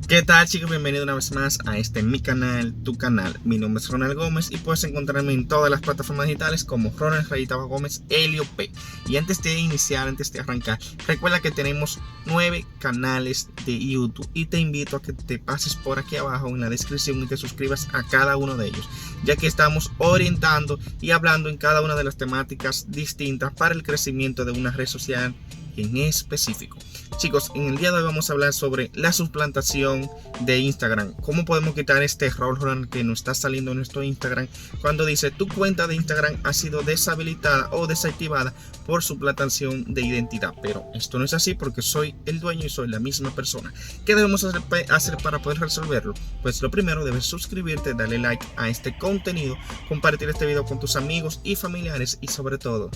¿Qué tal, chicos? Bienvenido una vez más a mi canal, tu canal. Mi nombre es Ronald Gómez y puedes encontrarme en todas las plataformas digitales como Ronald Gómez Helio P. Y antes de iniciar, antes de arrancar, recuerda que tenemos 9 canales de YouTube y te invito a que te pases por aquí abajo en la descripción y te suscribas a cada uno de ellos, ya que estamos orientando y hablando en cada una de las temáticas distintas para el crecimiento de una red social en específico. Chicos, en el día de hoy vamos a hablar sobre la suplantación de Instagram. ¿Cómo podemos quitar este error que nos está saliendo en nuestro Instagram cuando dice tu cuenta de Instagram ha sido deshabilitada o desactivada por suplantación de identidad? Pero esto no es así porque soy el dueño y soy la misma persona. ¿Qué debemos hacer para poder resolverlo? Pues lo primero, debes suscribirte, darle like a este contenido, compartir este video con tus amigos y familiares y sobre todo,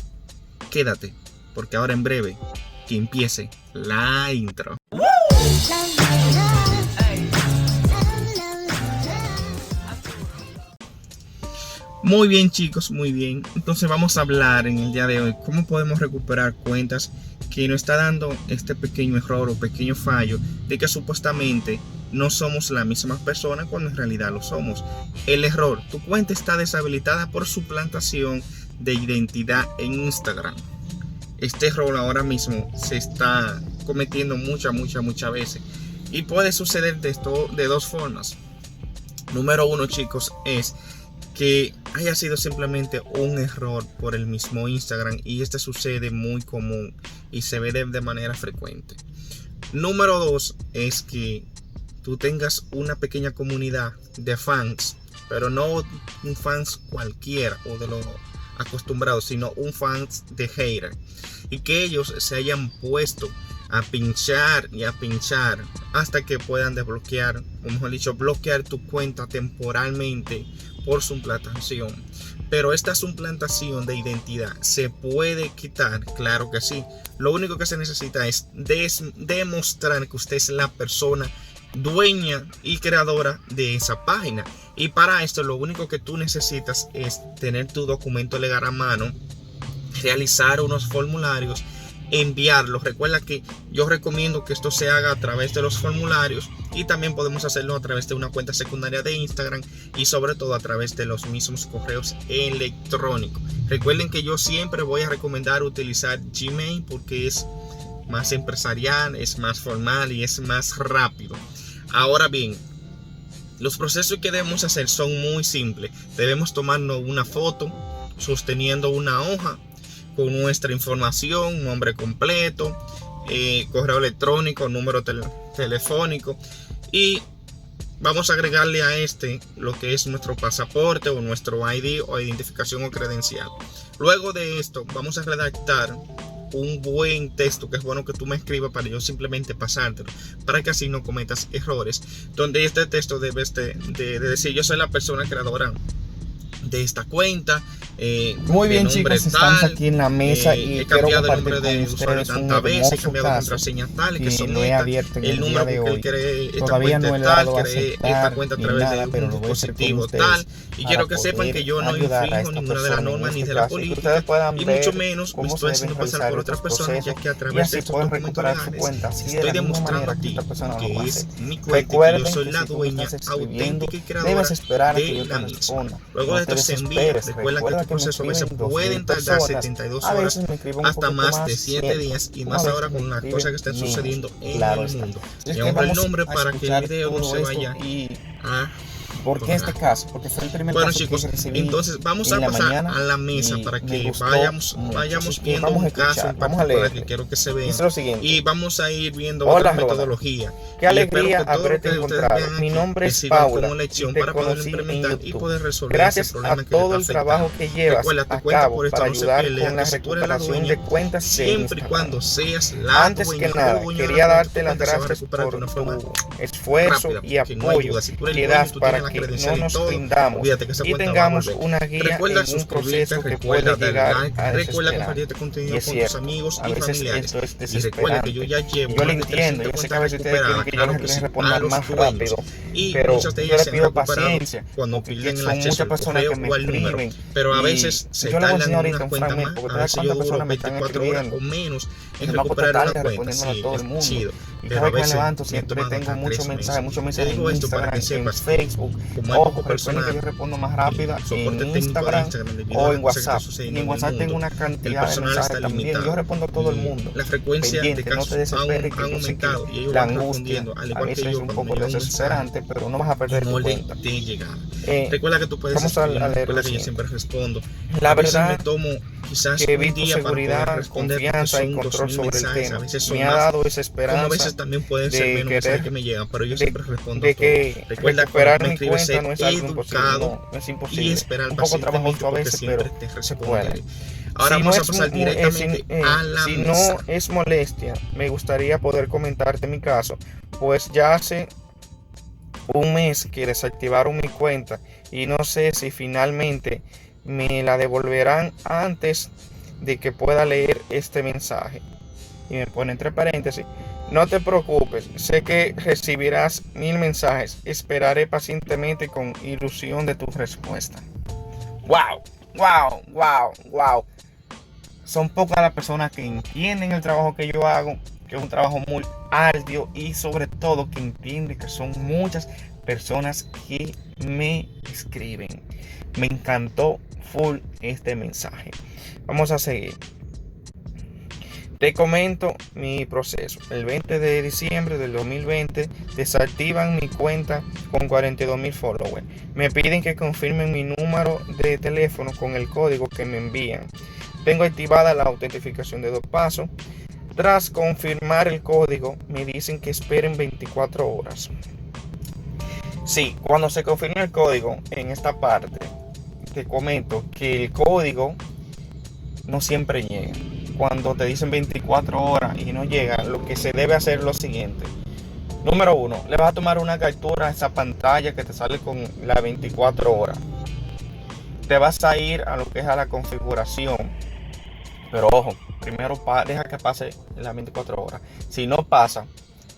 quédate, porque ahora en breve que empiece la intro. Muy bien, chicos, muy bien. Entonces vamos a hablar en el día de hoy cómo podemos recuperar cuentas que nos está dando este pequeño error o pequeño fallo de que supuestamente no somos la misma persona cuando en realidad lo somos. El error: tu cuenta está deshabilitada por suplantación de identidad en Instagram. Este error ahora mismo se está cometiendo muchas veces y puede suceder de dos formas. Número uno, chicos, es que haya sido simplemente un error por el mismo Instagram, y este sucede muy común y se ve de manera frecuente. Número dos es que tú tengas una pequeña comunidad de fans, pero no un fans cualquiera o de los acostumbrados, sino un fans de hater, y que ellos se hayan puesto a pinchar y a pinchar hasta que puedan desbloquear, o mejor dicho, bloquear tu cuenta temporalmente por suplantación. Pero esta suplantación de identidad se puede quitar, claro que sí. Lo único que se necesita es demostrar que usted es la persona dueña y creadora de esa página, y para esto lo único que tú necesitas es tener tu documento legal a mano, realizar unos formularios, enviarlos. Recuerda que yo recomiendo que esto se haga a través de los formularios, y también podemos hacerlo a través de una cuenta secundaria de Instagram y sobre todo a través de los mismos correos electrónicos. Recuerden que yo siempre voy a recomendar utilizar Gmail porque es más empresarial, es más formal y es más rápido. Ahora bien, los procesos que debemos hacer son muy simples. Debemos tomarnos una foto sosteniendo una hoja con nuestra información, nombre completo, correo electrónico, número telefónico, y vamos a agregarle a lo que es nuestro pasaporte o nuestro ID o identificación o credencial. Luego de esto vamos a redactar un buen texto, que es bueno que tú me escribas para yo simplemente pasártelo, para que así no cometas errores, donde este texto debes de decir: yo soy la persona creadora de esta cuenta. Muy bien, chicos, estamos aquí en la mesa y he cambiado el nombre de usuario tantas veces, he cambiado contraseñas tales que son el número que él cree esta cuenta tal, cree esta cuenta a través de un dispositivo tal, y quiero que sepan que yo no infringo ninguna de las normas ni de la política, y mucho menos me estoy haciendo pasar por otras personas, ya que a través de estos documentos legales estoy demostrando a ti que es mi cuenta y que yo soy la dueña auténtica y creadora de la misma. Luego de esto se envía. Recuerda que este proceso a veces pueden tardar 72 horas hasta más de 7 días, y más ahora con las cosas que están sucediendo en el mundo. Y ahora el nombre para que el video no se vaya a... ¿Por qué este caso? Porque fue el primer bueno, caso, chicos, que recibí entonces vamos a pasar a la mesa para que vayamos viendo un caso en particular que quiero que se vea, y vamos a ir viendo otra metodología. Qué alegría haberte encontrado. Mi nombre es Paula, como lección para poder implementar y poder resolver gracias ese problema a todo el trabajo que llevas a cabo para ayudar con la recuperación de cuentas siempre y cuando seas la antes que nada, quería darte las gracias por tu esfuerzo y apoyo que das para que no nos rindamos y tengamos una guía en un proceso que pueda llegar a recuerda compartir este contenido con tus amigos y familiares. Y recuerda que yo ya llevo yo lo entiendo, yo sé que a veces ustedes quieren que yo les responda más rápido, pero yo les pido paciencia cuando piden el son muchas personas que me escriben, pero a veces se tardan en una cuenta más. A veces yo duro 24 horas o menos en recuperar una cuenta. Sí, es chido. Y cada vez que me levanto siempre tengo muchos mensajes en Instagram, en Facebook. Ojo, recuerden que yo respondo más rápido en Instagram o en WhatsApp. Y en WhatsApp tengo una cantidad de mensajes también. Yo respondo a todo el mundo. La frecuencia de casos no te desesperes, ha aumentado y ellos la van angustia respondiendo, a veces es un poco desesperante, pero no vas a perder tu cuenta. Recuerda que tú puedes recuerda que yo siempre respondo. La verdad me tomo quizás que he un visto día seguridad, para responder confianza y control sobre el tema. Me ha dado esa esperanza. Como a veces también pueden ser menos mensajes que me llegan, pero yo siempre respondo de que recuerda recuperar me mi escribes cuenta no es algo imposible, educado es imposible. y esperar un poco trabajoso a veces, pero se puede. Ahora si vamos a pasar directamente a la si mesa. No es molestia, me gustaría poder comentarte mi caso, pues ya hace un mes que desactivaron mi cuenta y no sé si finalmente me la devolverán antes de que pueda leer este mensaje. Y me pone entre paréntesis: no te preocupes, sé que recibirás 1000 mensajes. Esperaré pacientemente con ilusión de tu respuesta. ¡Wow! ¡Wow! ¡Wow! ¡Wow! Son pocas las personas que entienden el trabajo que yo hago, que es un trabajo muy arduo, y sobre todo que entienden que son muchas personas que me escriben. Me encantó full este mensaje. Vamos a seguir. Te comento mi proceso. El 20 de diciembre del 2020 desactivan mi cuenta con 42,000 followers. Me piden que confirmen mi número de teléfono con el código que me envían. Tengo activada la autentificación de 2 pasos. Tras confirmar el código, me dicen que esperen 24 horas. Sí, cuando se confirma el código, en esta parte te comento que el código no siempre llega. Cuando te dicen 24 horas y no llega, lo que se debe hacer es lo siguiente. Número 1, le vas a tomar una captura a esa pantalla que te sale con las 24 horas. Te vas a ir a lo que es a la configuración. Pero ojo, primero deja que pase las 24 horas. Si no pasa,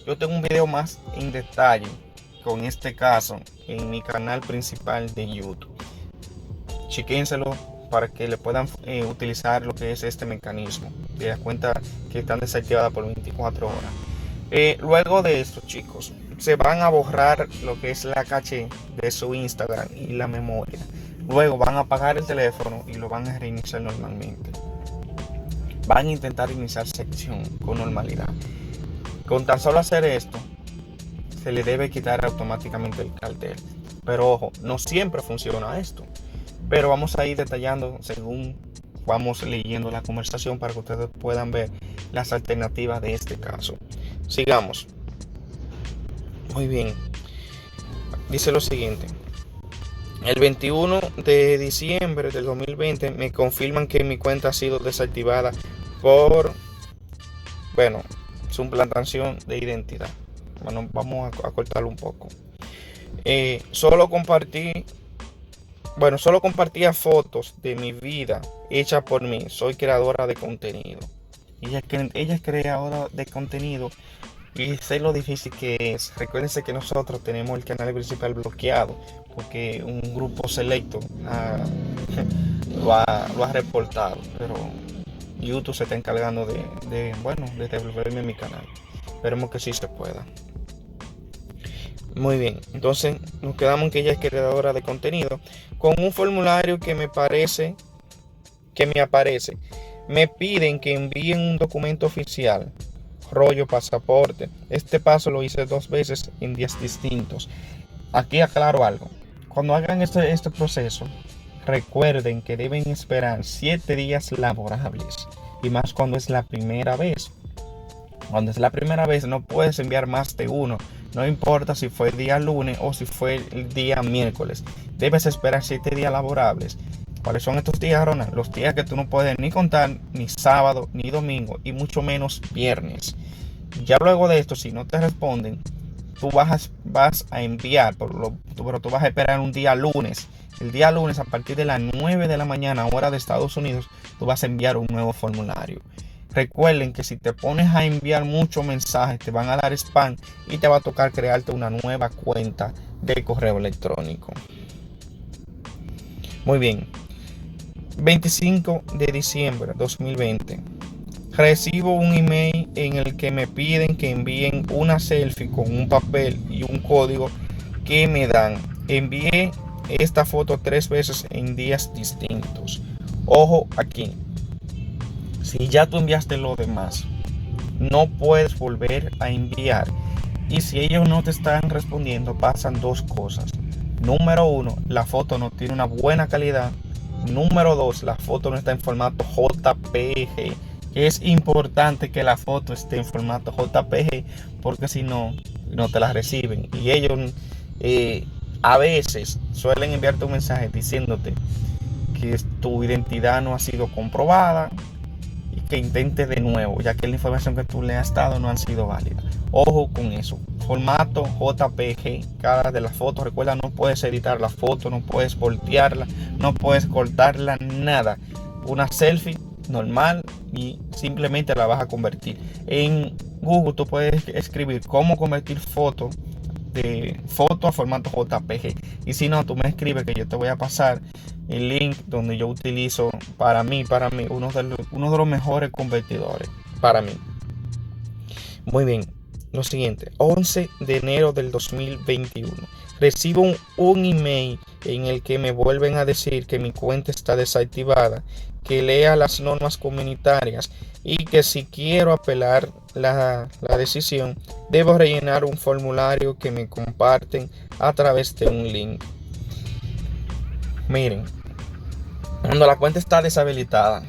yo tengo un video más en detalle con este caso en mi canal principal de YouTube. Chequénselo para que le puedan utilizar lo que es este mecanismo de las cuentas que están desactivadas por 24 horas. Luego de esto, chicos, se van a borrar lo que es la caché de su Instagram y la memoria. Luego van a apagar el teléfono y lo van a reiniciar normalmente. Van a intentar iniciar sección con normalidad. Con tan solo hacer esto, se le debe quitar automáticamente el cartel. Pero ojo, no siempre funciona esto. Pero vamos a ir detallando según vamos leyendo la conversación para que ustedes puedan ver las alternativas de este caso. Sigamos. Muy bien. Dice lo siguiente. El 21 de diciembre del 2020 me confirman que mi cuenta ha sido desactivada por, suplantación de identidad. Bueno, vamos a cortarlo un poco. Solo compartía fotos de mi vida hechas por mí. Soy creadora de contenido. Ella es creadora de contenido y sé lo difícil que es. Recuérdense que nosotros tenemos el canal principal bloqueado porque un grupo selecto lo ha reportado. Pero YouTube se está encargando de devolverme mi canal. Esperemos que sí se pueda. Muy bien, entonces nos quedamos en que ella es creadora de contenido con un formulario que me aparece. Me piden que envíen un documento oficial, rollo pasaporte. Este paso lo hice 2 veces en días distintos. Aquí aclaro algo. Cuando hagan este proceso, recuerden que deben esperar 7 días laborables, y más cuando es la primera vez. Cuando es la primera vez no puedes enviar más de uno. No importa si fue el día lunes o si fue el día miércoles. Debes esperar 7 días laborables. ¿Cuáles son estos días, Ronald? Los días que tú no puedes ni contar, ni sábado, ni domingo, y mucho menos viernes. Ya luego de esto, si no te responden, tú vas a enviar, pero tú vas a esperar un día lunes. El día lunes, a partir de las 9 de la mañana, hora de Estados Unidos, tú vas a enviar un nuevo formulario. Recuerden que si te pones a enviar muchos mensajes, te van a dar spam y te va a tocar crearte una nueva cuenta de correo electrónico. Muy bien. 25 de diciembre de 2020. Recibo un email en el que me piden que envíen una selfie con un papel y un código que me dan. Envié esta foto 3 veces en días distintos. Ojo aquí, si ya tú enviaste lo demás, no puedes volver a enviar. Y si ellos no te están respondiendo, pasan dos cosas. Número 1, la foto no tiene una buena calidad. Número 2, la foto no está en formato JPG. Es importante que la foto esté en formato JPG, porque si no, no te la reciben. Y ellos a veces suelen enviarte un mensaje diciéndote que tu identidad no ha sido comprobada y que intentes de nuevo, ya que la información que tú le has dado no ha sido válida. Ojo con eso. Formato JPG, cada de las fotos. Recuerda, no puedes editar la foto, no puedes voltearla, no puedes cortarla, nada. Una selfie normal y simplemente la vas a convertir. En Google tú puedes escribir cómo convertir foto a formato JPG, y si no, tú me escribes que yo te voy a pasar el link donde yo utilizo para mí uno de los mejores convertidores para mí. Muy bien, lo siguiente, 11 de enero del 2021 recibo un email en el que me vuelven a decir que mi cuenta está desactivada, que lea las normas comunitarias y que si quiero apelar la decisión debo rellenar un formulario que me comparten a través de un link. Miren, cuando la cuenta está deshabilitada,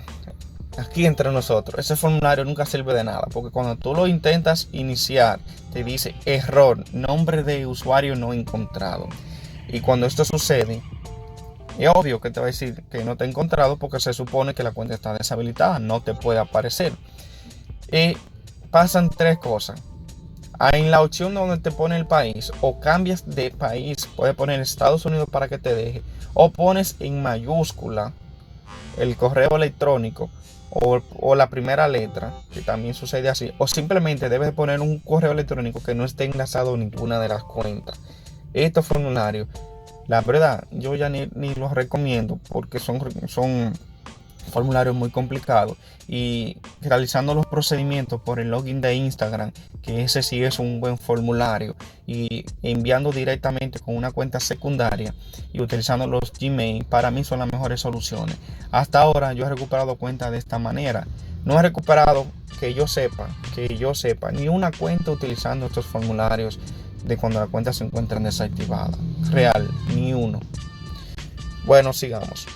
aquí entre nosotros, ese formulario nunca sirve de nada, porque cuando tú lo intentas iniciar te dice error, nombre de usuario no encontrado. Y cuando esto sucede, es obvio que te va a decir que no te ha encontrado, porque se supone que la cuenta está deshabilitada, no te puede aparecer. Y pasan tres cosas. En la opción donde te pone el país, o cambias de país, puedes poner Estados Unidos para que te deje, o pones en mayúscula el correo electrónico o la primera letra, que también sucede así, o simplemente debes poner un correo electrónico que no esté enlazado a ninguna de las cuentas. Estos formularios, la verdad, yo ya ni los recomiendo, porque son formularios muy complicados, y realizando los procedimientos por el login de Instagram, que ese sí es un buen formulario, y enviando directamente con una cuenta secundaria y utilizando los Gmail, para mí son las mejores soluciones. Hasta ahora yo he recuperado cuentas de esta manera. No he recuperado, que yo sepa, ni una cuenta utilizando estos formularios de cuando la cuenta se encuentra desactivada. Real, ni uno. Bueno, sigamos.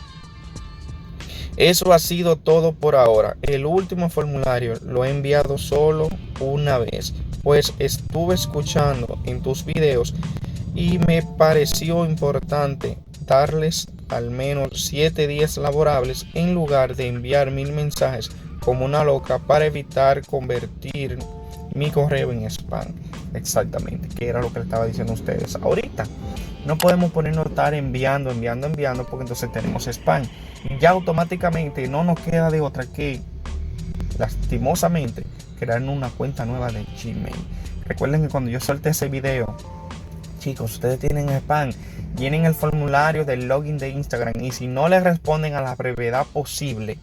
Eso ha sido todo por ahora. El último formulario lo he enviado solo una vez, pues estuve escuchando en tus videos y me pareció importante darles al menos 7 días laborables en lugar de enviar 1000 mensajes como una loca para evitar convertir mi correo en spam. Exactamente, que era lo que le estaba diciendo a ustedes ahorita. No podemos ponernos a estar enviando, porque entonces tenemos spam. Y ya automáticamente no nos queda de otra que, lastimosamente, crear una cuenta nueva de Gmail. Recuerden que cuando yo solté ese video, chicos, ustedes tienen spam, llenen el formulario del login de Instagram, y si no les responden a la brevedad posible,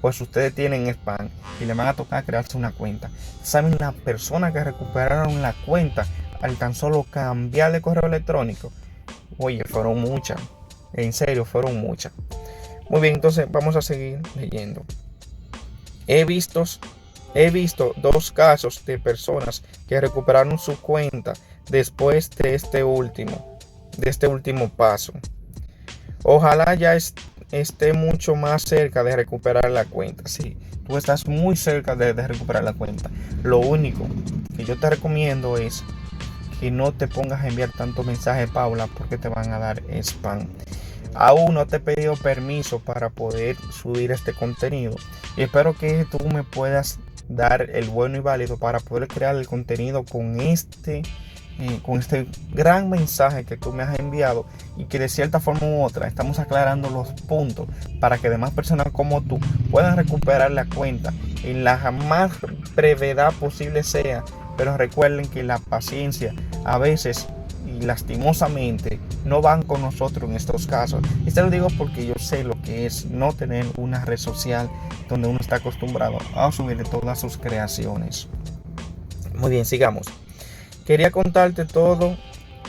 pues ustedes tienen spam y les van a tocar crearse una cuenta. ¿Saben las personas que recuperaron la cuenta al tan solo cambiar de correo electrónico? Oye, fueron muchas. En serio, fueron muchas. Muy bien, entonces vamos a seguir leyendo. He visto 2 casos de personas que recuperaron su cuenta después de este último paso. Ojalá ya esté mucho más cerca de recuperar la cuenta. Sí, tú estás muy cerca de recuperar la cuenta. Lo único que yo te recomiendo es que no te pongas a enviar tantos mensajes, Paula, porque te van a dar spam. Aún no te he pedido permiso para poder subir este contenido, y espero que tú me puedas dar el bueno y válido para poder crear el contenido con este gran mensaje que tú me has enviado, y que de cierta forma u otra estamos aclarando los puntos para que demás personas como tú puedan recuperar la cuenta en la más brevedad posible sea. Pero recuerden que la paciencia a veces, y lastimosamente, no van con nosotros en estos casos. Esto lo digo porque yo sé lo que es no tener una red social donde uno está acostumbrado a subir todas sus creaciones. Muy bien, sigamos. Quería contarte todo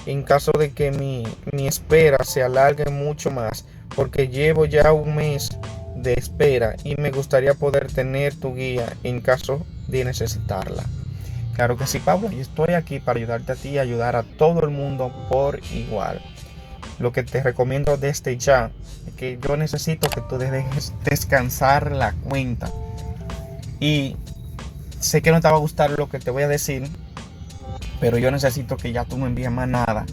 en caso de que mi espera se alargue mucho más, porque llevo ya un mes de espera y me gustaría poder tener tu guía en caso de necesitarla. Claro que sí, Pablo, y estoy aquí para ayudarte a ti y ayudar a todo el mundo por igual. Lo que te recomiendo desde ya es que yo necesito que tú dejes descansar la cuenta. Y sé que no te va a gustar lo que te voy a decir, pero yo necesito que ya tú no envíes más nada,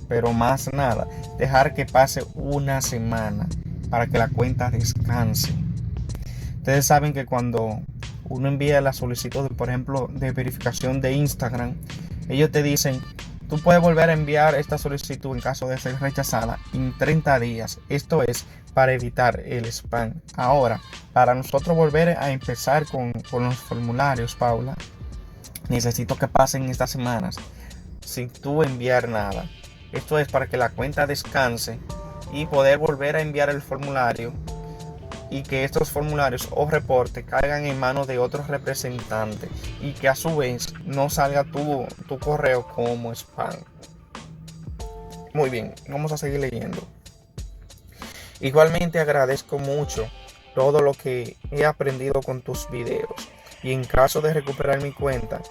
pero más nada. Dejar que pase una semana para que la cuenta descanse. Ustedes saben que cuando uno envía la solicitud, por ejemplo, de verificación de Instagram, ellos te dicen, tú puedes volver a enviar esta solicitud en caso de ser rechazada en 30 días. Esto es para evitar el spam. Ahora, para nosotros volver a empezar con los formularios, Paula, necesito que pasen estas semanas sin tú enviar nada. Esto es para que la cuenta descanse y poder volver a enviar el formulario, y que estos formularios o reportes caigan en manos de otros representantes y que a su vez no salga tu correo como spam. Muy bien, vamos a seguir leyendo. Igualmente agradezco mucho todo lo que he aprendido con tus videos, y en caso de recuperar mi cuenta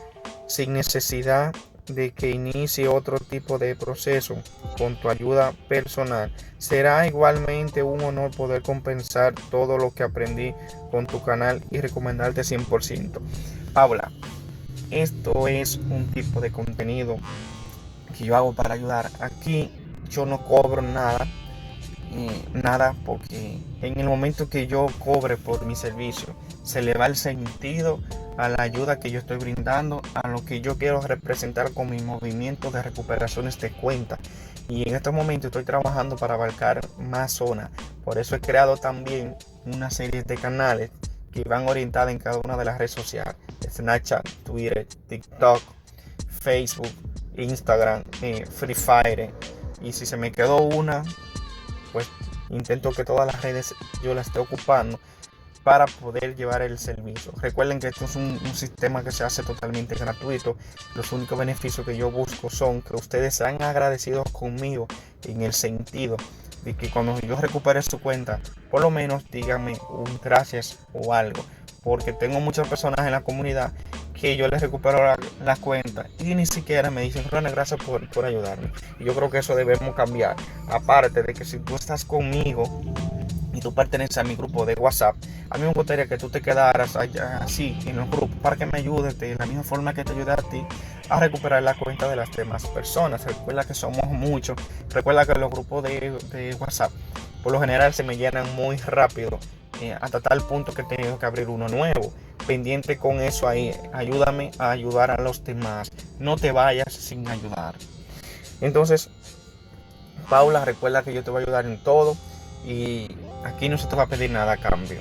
sin necesidad de que inicie otro tipo de proceso con tu ayuda personal, será igualmente un honor poder compensar todo lo que aprendí con tu canal y recomendarte 100%. Paula, esto es un tipo de contenido que yo hago para ayudar. Aquí yo no cobro nada, porque en el momento que yo cobre por mi servicio, se le va el sentido a la ayuda que yo estoy brindando, a lo que yo quiero representar con mi movimiento de recuperaciones de cuenta. Y en estos momentos estoy trabajando para abarcar más zonas. Por eso he creado también una serie de canales que van orientados en cada una de las redes sociales: Snapchat, Twitter, TikTok, Facebook, Instagram, Free Fire. Y si se me quedó una, pues intento que todas las redes yo las esté ocupando para poder llevar el servicio. Recuerden que esto es un sistema que se hace totalmente gratuito. Los únicos beneficios que yo busco son que ustedes sean agradecidos conmigo, en el sentido de que cuando yo recupere su cuenta, por lo menos díganme un gracias o algo, porque tengo muchas personas en la comunidad que yo les recupero la cuenta y ni siquiera me dicen, Ronald, gracias por ayudarme. Y yo creo que eso debemos cambiar. Aparte de que si tú estás conmigo y tú perteneces a mi grupo de WhatsApp, a mí me gustaría que tú te quedaras allá, así en los grupos, para que me ayudes de la misma forma que te ayude a ti a recuperar la cuenta de las demás personas. Recuerda que somos muchos. Recuerda que los grupos de WhatsApp por lo general se me llenan muy rápido, hasta tal punto que he tenido que abrir uno nuevo. Pendiente con eso ahí. Ayúdame a ayudar a los demás. No te vayas sin ayudar. Entonces, Paula, recuerda que yo te voy a ayudar en todo y aquí no se te va a pedir nada a cambio.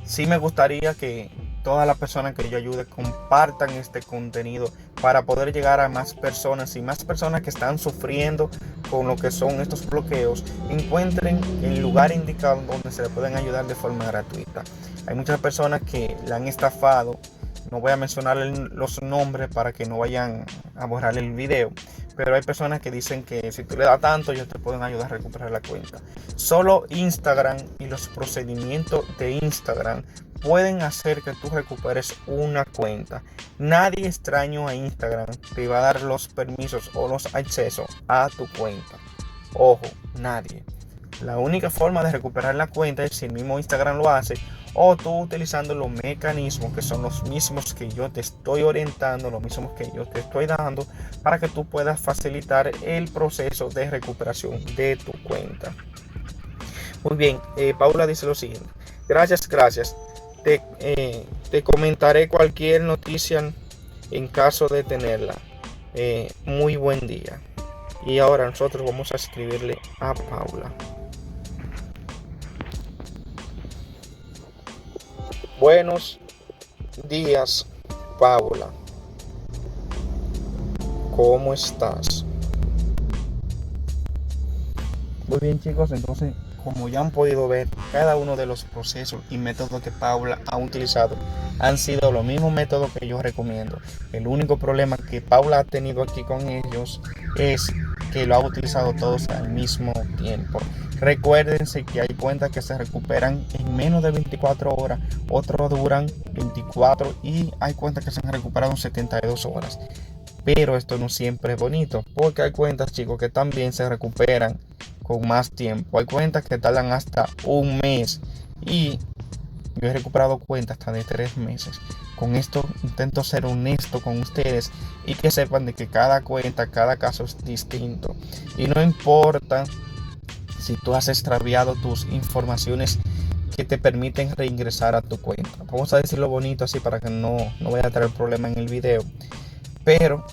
Sí me gustaría que todas las personas que yo ayude compartan este contenido para poder llegar a más personas, y más personas que están sufriendo con lo que son estos bloqueos encuentren el lugar indicado donde se le pueden ayudar de forma gratuita. Hay muchas personas que la han estafado. No voy a mencionar los nombres para que no vayan a borrar el video, pero hay personas que dicen que si tú le das tanto, ellos te pueden ayudar a recuperar la cuenta. Solo Instagram y los procedimientos de Instagram pueden hacer que tú recuperes una cuenta. Nadie extraño a Instagram te va a dar los permisos o los accesos a tu cuenta. Ojo, nadie. La única forma de recuperar la cuenta es si el mismo Instagram lo hace, o tú utilizando los mecanismos que son los mismos que yo te estoy orientando, los mismos que yo te estoy dando, para que tú puedas facilitar el proceso de recuperación de tu cuenta. Muy bien, Paula dice lo siguiente: gracias. Te comentaré cualquier noticia en caso de tenerla. Muy buen día. Y ahora nosotros vamos a escribirle a Paula. Buenos días, Paula. ¿Cómo estás? Muy bien, chicos, entonces como ya han podido ver, cada uno de los procesos y métodos que Paula ha utilizado han sido los mismos métodos que yo recomiendo. El único problema que Paula ha tenido aquí con ellos es que lo ha utilizado todos al mismo tiempo. Recuérdense que hay cuentas que se recuperan en menos de 24 horas, otros duran 24 y hay cuentas que se han recuperado en 72 horas. Pero esto no siempre es bonito, porque hay cuentas, chicos, que también se recuperan con más tiempo. Hay cuentas que tardan hasta un mes y yo he recuperado cuentas hasta de 3 meses. Con esto intento ser honesto con ustedes y que sepan de que cada cuenta, cada caso es distinto. Y no importa si tú has extraviado tus informaciones que te permiten reingresar a tu cuenta. Vamos a decirlo bonito así para que no vaya a tener problema en el video. Pero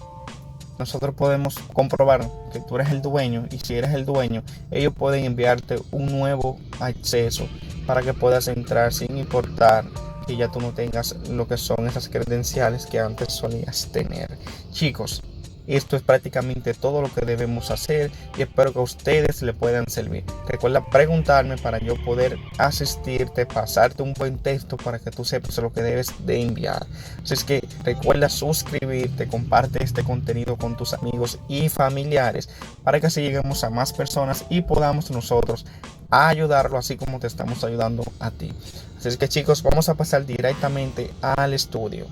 nosotros podemos comprobar que tú eres el dueño, y si eres el dueño, ellos pueden enviarte un nuevo acceso para que puedas entrar sin importar que ya tú no tengas lo que son esas credenciales que antes solías tener. Chicos, esto es prácticamente todo lo que debemos hacer y espero que a ustedes le puedan servir. Recuerda preguntarme para yo poder asistirte, pasarte un buen texto para que tú sepas lo que debes de enviar. Así es que recuerda suscribirte, comparte este contenido con tus amigos y familiares para que así lleguemos a más personas y podamos nosotros ayudarlo así como te estamos ayudando a ti. Así es que, chicos, vamos a pasar directamente al estudio.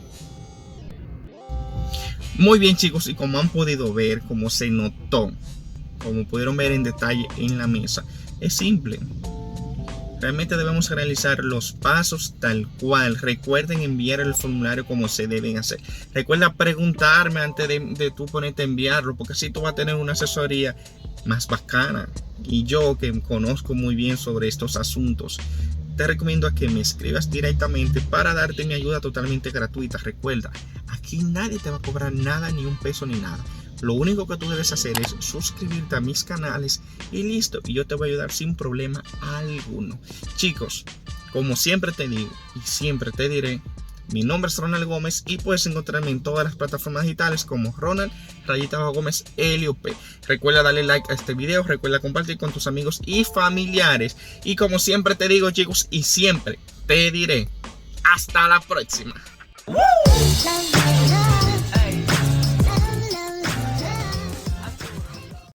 Muy bien, chicos, y como han podido ver, como se notó, como pudieron ver en detalle en la mesa, es simple. Realmente debemos realizar los pasos tal cual. Recuerden enviar el formulario como se deben hacer. Recuerda preguntarme antes de tú ponerte a enviarlo, porque así tú vas a tener una asesoría más bacana. Y yo, que conozco muy bien sobre estos asuntos, te recomiendo a que me escribas directamente para darte mi ayuda totalmente gratuita. Recuerda, aquí nadie te va a cobrar nada, ni un peso ni nada. Lo único que tú debes hacer es suscribirte a mis canales y listo. Y yo te voy a ayudar sin problema alguno. Chicos, como siempre te digo y siempre te diré, mi nombre es Ronald Gómez y puedes encontrarme en todas las plataformas digitales como Ronald Gómez LOP. Recuerda darle like a este video, recuerda compartir con tus amigos y familiares. Y como siempre te digo, chicos, y siempre te diré, hasta la próxima.